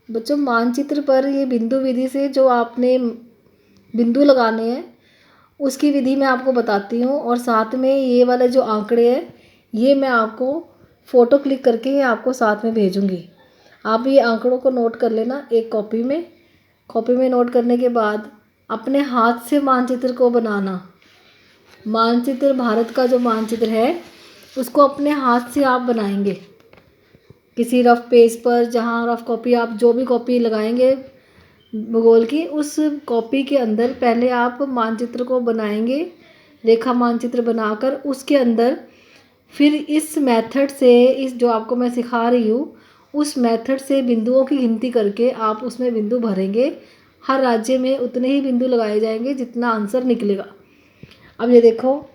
बच्चों मानचित्र पर ये बिंदु विधि से जो आपने बिंदु लगाने हैं उसकी विधि मैं आपको बताती हूँ, और साथ में ये वाले जो आंकड़े हैं ये मैं आपको फ़ोटो क्लिक करके आपको साथ में भेजूँगी। आप ये आंकड़ों को नोट कर लेना एक कॉपी में नोट करने के बाद अपने हाथ से मानचित्र को बनाना। मानचित्र, भारत का जो मानचित्र है उसको अपने हाथ से आप बनाएंगे किसी रफ पेज पर, जहाँ रफ कॉपी आप जो भी कॉपी लगाएंगे भूगोल की, उस कॉपी के अंदर पहले आप मानचित्र को बनाएंगे, रेखा मानचित्र बनाकर उसके अंदर फिर इस मेथड से, इस जो आपको मैं सिखा रही हूँ उस मेथड से बिंदुओं की गिनती करके आप उसमें बिंदु भरेंगे। हर राज्य में उतने ही बिंदु लगाए जाएंगे जितना आंसर निकलेगा। अब ये देखो,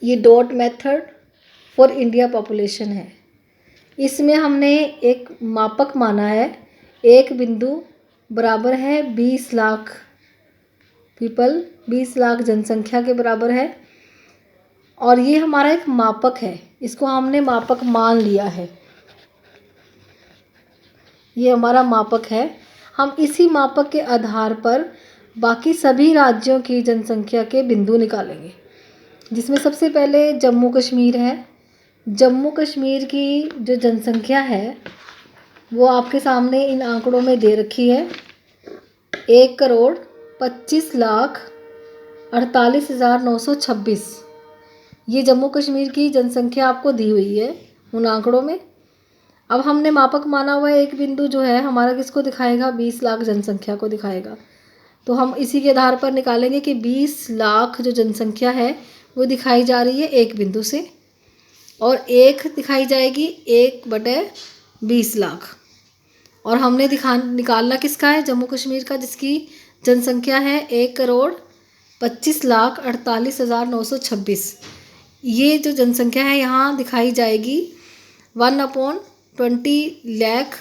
ये dot method for India population है। इसमें हमने एक मापक माना है, एक बिंदु बराबर है 20 लाख पीपल, 20 लाख जनसंख्या के बराबर है, और ये हमारा एक मापक है, इसको हमने मापक मान लिया है। ये हमारा मापक है। हम इसी मापक के आधार पर बाकी सभी राज्यों की जनसंख्या के बिंदु निकालेंगे, जिसमें सबसे पहले जम्मू कश्मीर है। जम्मू कश्मीर की जो जनसंख्या है वो आपके सामने इन आंकड़ों में दे रखी है, 1,25,48,926। ये जम्मू कश्मीर की जनसंख्या आपको दी हुई है उन आंकड़ों में। अब हमने मापक माना हुआ है एक बिंदु जो है हमारा किसको दिखाएगा, 20 लाख जनसंख्या को दिखाएगा। तो हम इसी के आधार पर निकालेंगे कि 20 लाख जो जनसंख्या है वो दिखाई जा रही है एक बिंदु से, और एक दिखाई जाएगी 1/20 लाख। और हमने निकालना किसका है, जम्मू कश्मीर का, जिसकी जनसंख्या है 1,25,48,926। ये जो जनसंख्या है यहाँ दिखाई जाएगी 1/20 लाख।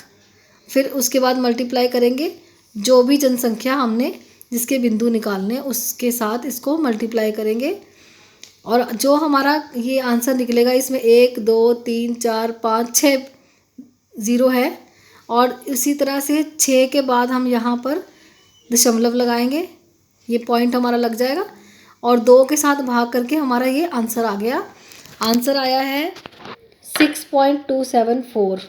फिर उसके बाद मल्टीप्लाई करेंगे जो भी जनसंख्या हमने जिसके बिंदु निकालने उसके साथ इसको मल्टीप्लाई करेंगे, और जो हमारा ये आंसर निकलेगा इसमें 1 2 3 4 5 6 ज़ीरो है, और इसी तरह से 6 के बाद हम यहाँ पर दशमलव लगाएंगे, ये पॉइंट हमारा लग जाएगा, और 2 के साथ भाग करके हमारा ये आंसर आ गया। आंसर आया है 6.274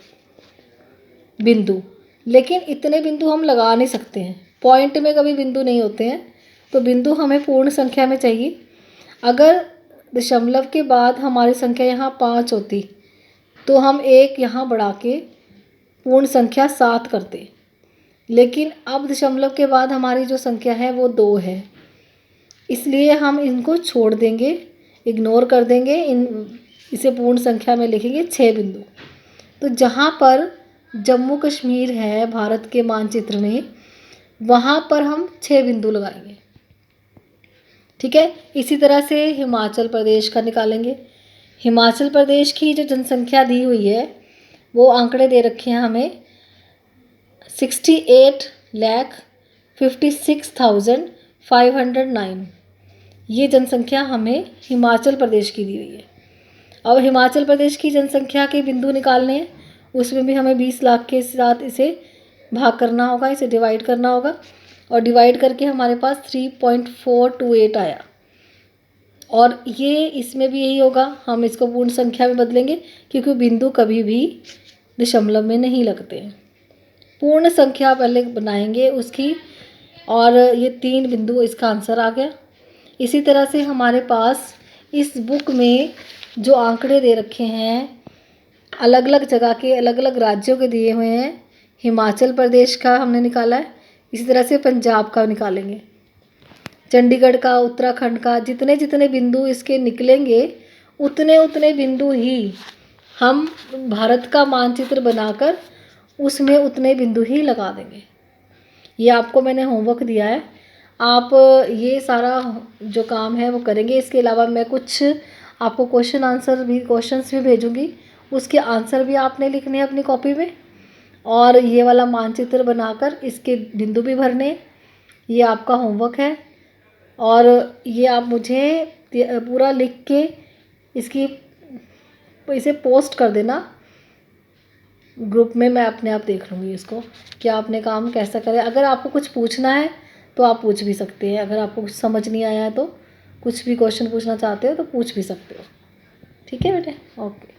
बिंदु। लेकिन इतने बिंदु हम लगा नहीं सकते हैं, पॉइंट में कभी बिंदु नहीं होते हैं, तो बिंदु हमें पूर्ण संख्या में चाहिए। अगर दशमलव के बाद हमारी संख्या यहाँ 5 होती तो हम एक यहाँ बढ़ा के पूर्ण संख्या 7 करते, लेकिन अब दशमलव के बाद हमारी जो संख्या है वो 2 है, इसलिए हम इनको छोड़ देंगे, इग्नोर कर देंगे, इसे पूर्ण संख्या में लिखेंगे 6 बिंदु। तो जहाँ पर जम्मू कश्मीर है भारत के मानचित्र में, वहाँ पर हम 6 बिंदु लगाएंगे। ठीक है, इसी तरह से हिमाचल प्रदेश का निकालेंगे। हिमाचल प्रदेश की जो जनसंख्या दी हुई है वो आंकड़े दे रखे हैं हमें 68,56,509। ये जनसंख्या हमें हिमाचल प्रदेश की दी हुई है। अब हिमाचल प्रदेश की जनसंख्या के बिंदु निकालने हैं, उसमें भी हमें 20 लाख के साथ इसे भाग करना होगा, इसे डिवाइड करना होगा, और डिवाइड करके हमारे पास 3.428 आया। और ये इसमें भी यही होगा, हम इसको पूर्ण संख्या में बदलेंगे क्योंकि बिंदु कभी भी दशमलव में नहीं लगते हैं। पूर्ण संख्या पहले बनाएंगे उसकी, और ये 3 बिंदु इसका आंसर आ गया। इसी तरह से हमारे पास इस बुक में जो आंकड़े दे रखे हैं अलग अलग जगह के, अलग अलग राज्यों के दिए हुए हैं। हिमाचल प्रदेश का हमने निकाला है, इसी तरह से पंजाब का निकालेंगे, चंडीगढ़ का, उत्तराखंड का। जितने जितने बिंदु इसके निकलेंगे उतने उतने बिंदु ही हम भारत का मानचित्र बनाकर उसमें उतने बिंदु ही लगा देंगे। ये आपको मैंने होमवर्क दिया है, आप ये सारा जो काम है वो करेंगे। इसके अलावा मैं कुछ आपको क्वेश्चंस भी भेजूँगी, उसके आंसर भी आपने लिखने हैं अपनी कॉपी में, और ये वाला मानचित्र बनाकर इसके बिंदु भी भरने। ये आपका होमवर्क है, और ये आप मुझे पूरा लिख के इसे पोस्ट कर देना ग्रुप में मैं अपने आप देख लूँगी इसको कि आपने काम कैसा करें। अगर आपको कुछ पूछना है तो आप पूछ भी सकते हैं, अगर आपको कुछ समझ नहीं आया है तो कुछ भी क्वेश्चन पूछना चाहते हो तो पूछ भी सकते हो। ठीक है बेटे, ओके।